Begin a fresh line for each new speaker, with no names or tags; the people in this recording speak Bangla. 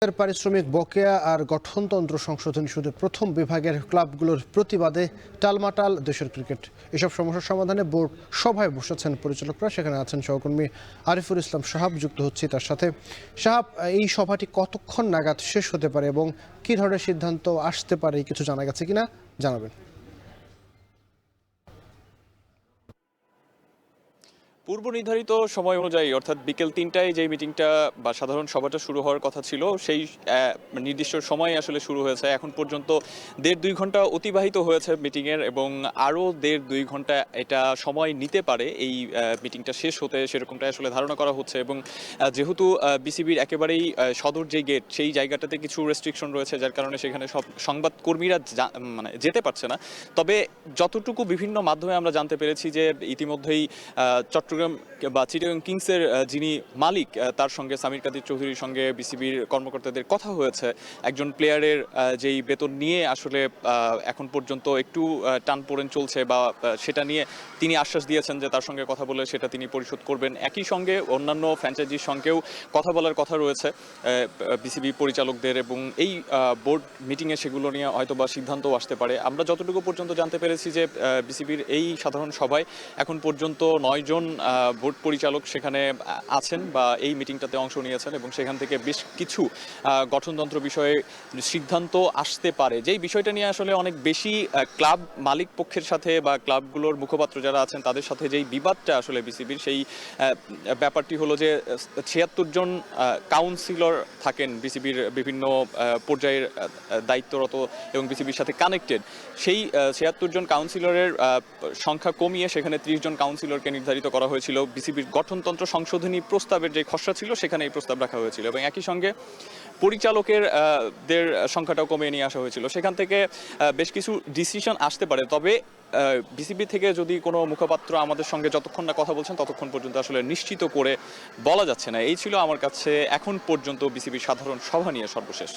পারিশ্রমিক বকেয়া আর গঠনতন্ত্র সংশোধন ইস্যুতে প্রথম বিভাগের ক্লাবগুলোর প্রতিবাদে টালমাটাল দেশের ক্রিকেট। এসব সমস্যার সমাধানে বোর্ড সভায় বসেছেন পরিচালকরা, সেখানে আছেন সহকর্মী আরিফুল ইসলাম সাহাব। যুক্ত হচ্ছি তার সাথে। সাহাব, এই সভাটি কতক্ষণ নাগাদ শেষ হতে পারে এবং কী ধরনের সিদ্ধান্ত আসতে পারে কিছু জানা গেছে কিনা জানাবেন।
পূর্ব নির্ধারিত সময় অনুযায়ী অর্থাৎ বিকেল ৩টায় যে মিটিংটা বা সাধারণ সভাটা শুরু হওয়ার কথা ছিল সেই নির্দিষ্ট সময়ে আসলে শুরু হয়েছে। এখন পর্যন্ত ১.৫-২ ঘন্টা অতিবাহিত হয়েছে মিটিংয়ের এবং আরও ১.৫-২ ঘন্টা এটা সময় নিতে পারে এই মিটিংটা শেষ হতে, সেরকমটাই আসলে ধারণা করা হচ্ছে। এবং যেহেতু বিসিবির একেবারেই সদর যে গেট সেই জায়গাটাতে কিছু রেস্ট্রিকশন রয়েছে, যার কারণে সেখানে সব সংবাদকর্মীরা মানে যেতে পারছে না। তবে যতটুকু বিভিন্ন মাধ্যমে আমরা জানতে পেরেছি যে ইতিমধ্যেই চট্টগ্রাম বা চিটাগং কিংসের যিনি মালিক তার সঙ্গে সামির কাদির চৌধুরীর সঙ্গে বিসিবির কর্মকর্তাদের কথা হয়েছে একজন প্লেয়ারের যেই বেতন নিয়ে আসলে এখন পর্যন্ত একটু টানপোড়েন চলছে বা সেটা নিয়ে তিনি আশ্বাস দিয়েছেন যে তার সঙ্গে কথা বলে সেটা তিনি পরিশোধ করবেন। একই সঙ্গে অন্যান্য ফ্র্যাঞ্চাইজির সঙ্গেও কথা বলার কথা রয়েছে বিসিবি পরিচালকদের এবং এই বোর্ড মিটিংয়ে সেগুলো নিয়ে হয়তো বা সিদ্ধান্তও আসতে পারে। আমরা যতটুকু পর্যন্ত জানতে পেরেছি যে বিসিবির এই সাধারণ সভায় এখন পর্যন্ত ৯ জন বোর্ড পরিচালক সেখানে আছেন বা এই মিটিংটাতে অংশ নিয়েছেন এবং সেখান থেকে বেশ কিছু গঠনতন্ত্র বিষয়ে সিদ্ধান্ত আসতে পারে। যেই বিষয়টা নিয়ে আসলে অনেক বেশি ক্লাব মালিক পক্ষের সাথে বা ক্লাবগুলোর মুখপাত্র যারা আছেন তাদের সাথে যেই বিবাদটা আসলে বিসিবির, সেই ব্যাপারটি হলো যে ৭৬ জন কাউন্সিলর থাকেন বিসিবির বিভিন্ন পর্যায়ের দায়িত্বরত এবং বিসিবির সাথে কানেক্টেড। সেই ৭৬ জন কাউন্সিলরের সংখ্যা কমিয়ে সেখানে ৩০ জন কাউন্সিলরকে নির্ধারিত করা হয়েছিল। বিসিবির গঠনতন্ত্র সংশোধনী প্রস্তাবের যে খসড়া ছিল সেখানে এই প্রস্তাব রাখা হয়েছিল এবং একই সঙ্গে পরিচালকের দের সংখ্যাটাও কমিয়ে নিয়ে আসা হয়েছিল। সেখান থেকে বেশ কিছু ডিসিশন আসতে পারে। তবে বিসিবি থেকে যদি কোনো মুখপাত্র আমাদের সঙ্গে যতক্ষণ না কথা বলছেন ততক্ষণ পর্যন্ত আসলে নিশ্চিত করে বলা যাচ্ছে না। এই ছিল আমার কাছে এখন পর্যন্ত বিসিবির সাধারণ সভা নিয়ে সর্বশেষ।